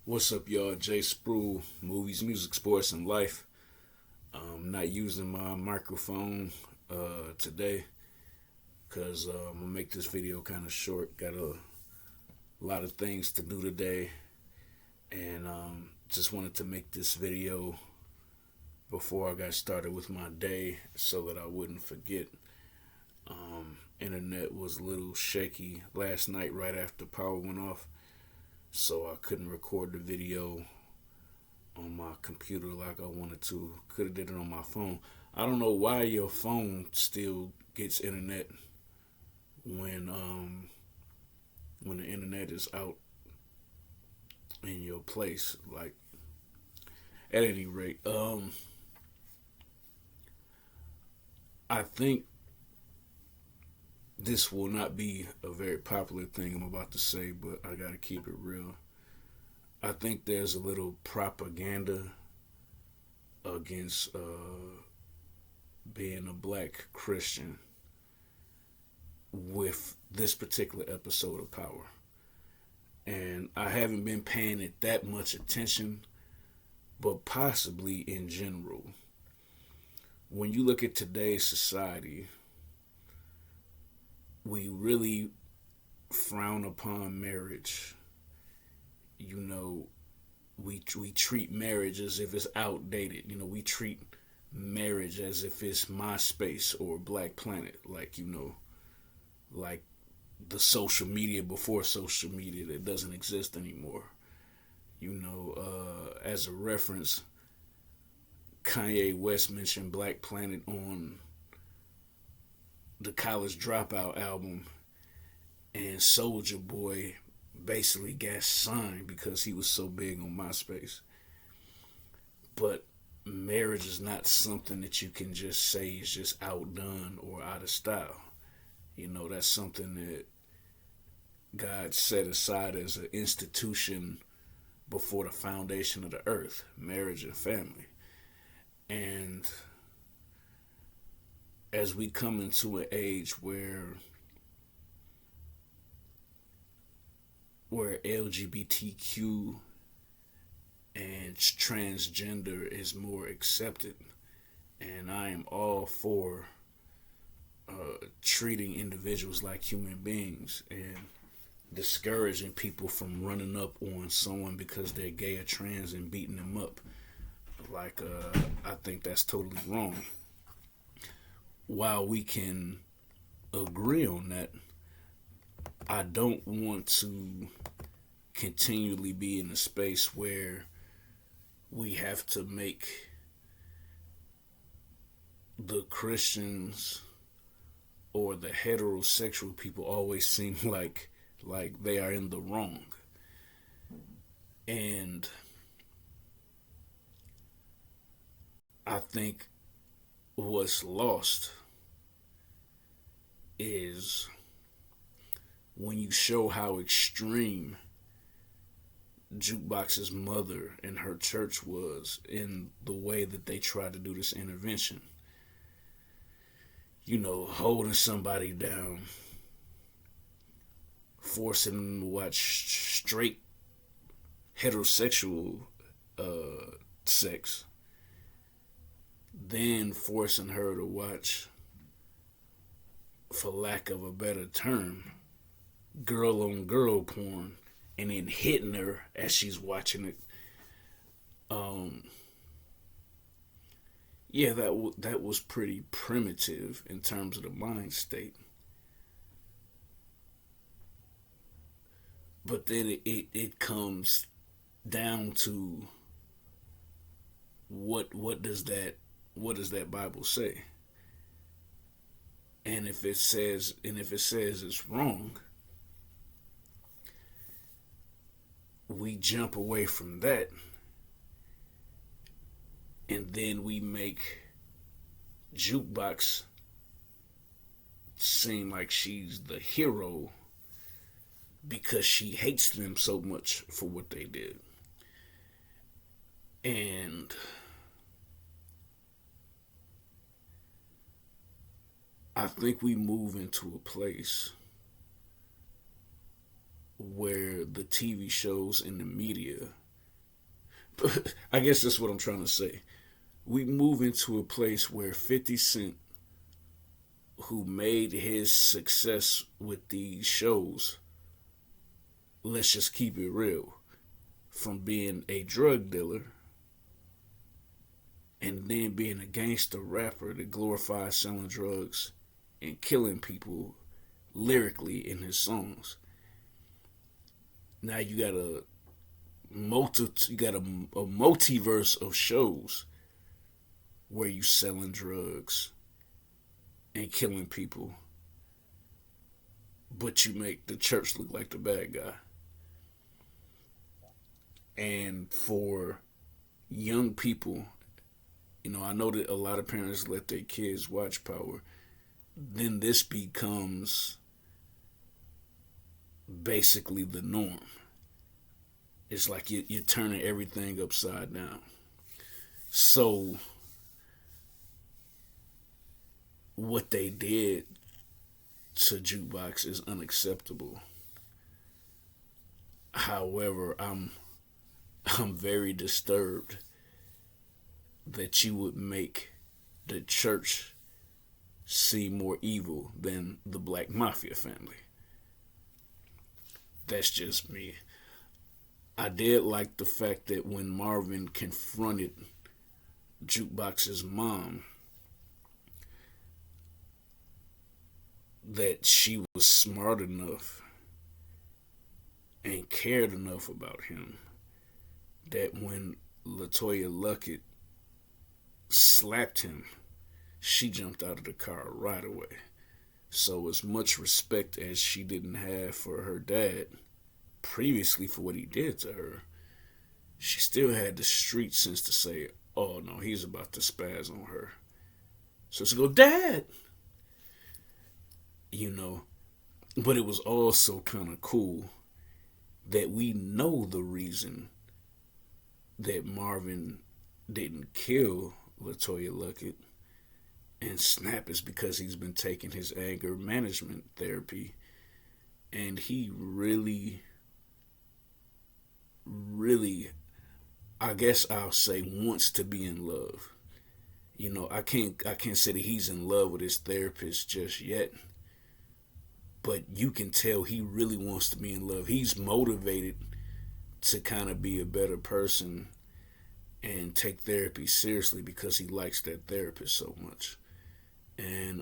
What's up, y'all? Jay Spruill, movies, music, sports, and life. I'm not using my microphone today because I'm gonna make this video kind of short. Got a lot of things to do today, and just wanted to make this video before I got started with my day so that I wouldn't forget. Internet was a little shaky last night right after power went off, so I couldn't record the video on my computer like I wanted to. Could have did it on my phone. I don't know why your phone still gets internet when when the internet is out in your place. Like at any rate, I think this will not be a very popular thing I'm about to say, but I gotta keep it real. I think there's a little propaganda against being a black Christian with this particular episode of Power. And I haven't been paying it that much attention, but possibly in general. When you look at today's society, we really frown upon marriage. You know, we treat marriage as if it's outdated. We treat marriage as if it's MySpace or Black Planet, like the social media before social media that doesn't exist anymore. As a reference, Kanye West mentioned Black Planet on the College Dropout album, and Soldier Boy basically got signed because he was so big on MySpace. But marriage is not something that you can just say is just outdone or out of style. That's something that God set aside as an institution before the foundation of the earth, marriage and family. And as we come into an age where LGBTQ and transgender is more accepted, and I am all for treating individuals like human beings and discouraging people from running up on someone because they're gay or trans and beating them up. I think that's totally wrong. While we can agree on that, I don't want to continually be in a space where we have to make the Christians or the heterosexual people always seem like they are in the wrong. And I think what's lost is when you show how extreme Jukebox's mother and her church was in the way that they tried to do this intervention. Holding somebody down, forcing them to watch straight heterosexual sex, then forcing her to watch, for lack of a better term, girl on girl porn, and then hitting her as she's watching it. Yeah, that was pretty primitive in terms of the mind state. But then it comes down to what does that Bible say? And if it says it's wrong, we jump away from that, and then we make Jukebox seem like she's the hero because she hates them so much for what they did. And I think we move into a place where the TV shows and the media I guess that's what I'm trying to say. We move into a place where 50 Cent, who made his success with these shows, let's just keep it real, from being a drug dealer and then being a gangster rapper that glorifies selling drugs and killing people lyrically in his songs. Now you got a multiverse of shows where you selling drugs and killing people, but you make the church look like the bad guy. And for young people, I know that a lot of parents let their kids watch Power. Then this becomes basically the norm. It's like you're turning everything upside down. So, what they did to Jukebox is unacceptable. However, I'm very disturbed that you would make the church seem more evil than the Black Mafia family. That's just me. I did like the fact that when Marvin confronted Jukebox's mom, that she was smart enough and cared enough about him that when Latoya Luckett slapped him, she jumped out of the car right away. So as much respect as she didn't have for her dad previously for what he did to her, she still had the street sense to say, oh no, he's about to spaz on her. So she go, Dad! But it was also kind of cool that we know the reason that Marvin didn't kill Latoya Luckett and Snap is because he's been taking his anger management therapy, and he really, really, I guess I'll say, wants to be in love. I can't say that he's in love with his therapist just yet, but you can tell he really wants to be in love. He's motivated to kind of be a better person and take therapy seriously because he likes that therapist so much. And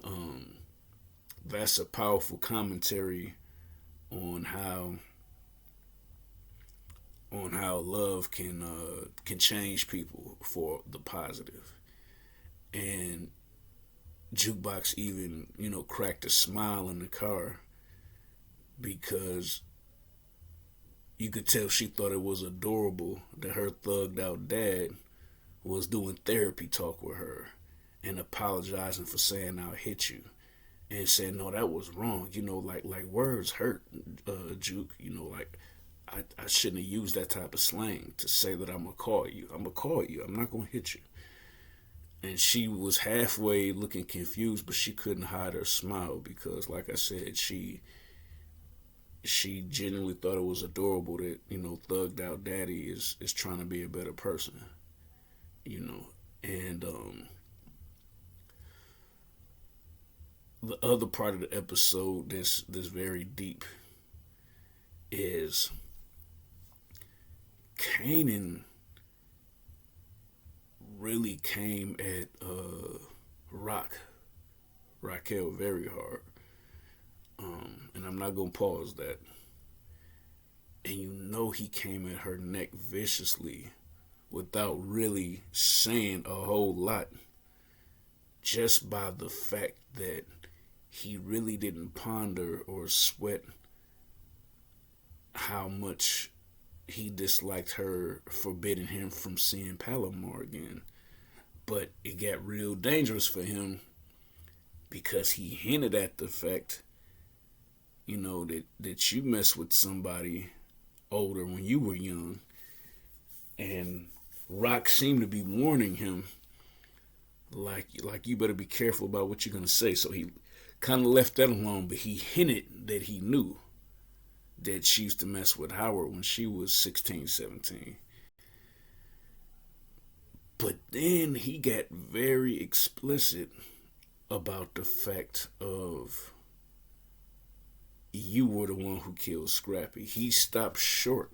that's a powerful commentary on how love can change people for the positive. And Jukebox even cracked a smile in the car because you could tell she thought it was adorable that her thugged out dad was doing therapy talk with her and apologizing for saying I'll hit you and saying no, that was wrong. Like words hurt, Juke. Like I shouldn't have used that type of slang to say that I'm gonna call you. I'm gonna call you. I'm not gonna hit you. And she was halfway looking confused, but she couldn't hide her smile because, like I said, she genuinely thought it was adorable that thugged out daddy is trying to be a better person. And the other part of the episode that's very deep is Kanan really came at Raquel very hard. And I'm not gonna pause that. And he came at her neck viciously without really saying a whole lot. Just by the fact that he really didn't ponder or sweat how much he disliked her forbidding him from seeing Palomar again. But it got real dangerous for him because he hinted at the fact, that you mess with somebody older when you were young. And Rock seemed to be warning him, like you better be careful about what you're going to say. So he kind of left that alone, but he hinted that he knew that she used to mess with Howard when she was 16, 17. But then he got very explicit about the fact of you were the one who killed Scrappy. He stopped short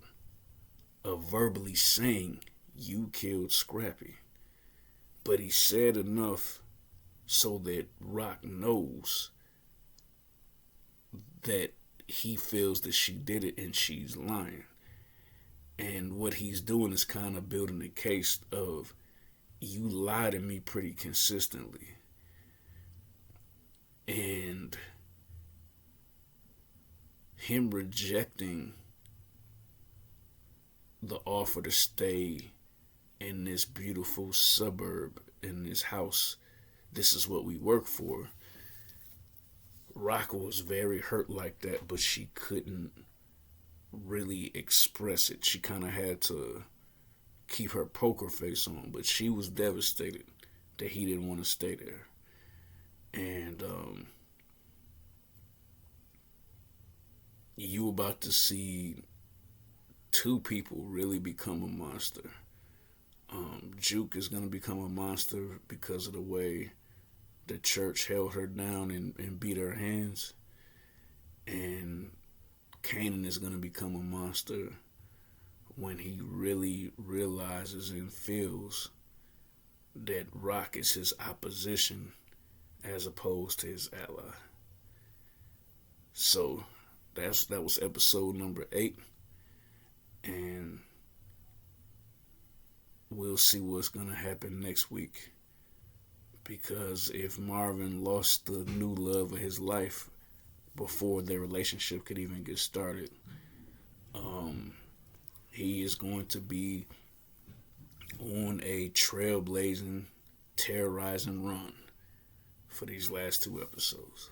of verbally saying you killed Scrappy. But he said enough so that Rock knows that he feels that she did it and she's lying. And what he's doing is kind of building a case of you lie to me pretty consistently. And him rejecting the offer to stay in this beautiful suburb, in this house, this is what we work for. Rock was very hurt like that, but she couldn't really express it. She kind of had to keep her poker face on, but she was devastated that he didn't want to stay there. And you about to see two people really become a monster. Juke is going to become a monster because of the way the church held her down and beat her hands. And Kanan is going to become a monster when he really realizes and feels that Rock is his opposition as opposed to his ally. So that was episode number 8. And we'll see what's going to happen next week. Because if Marvin lost the new love of his life before their relationship could even get started, he is going to be on a trailblazing, terrorizing run for these last 2 episodes.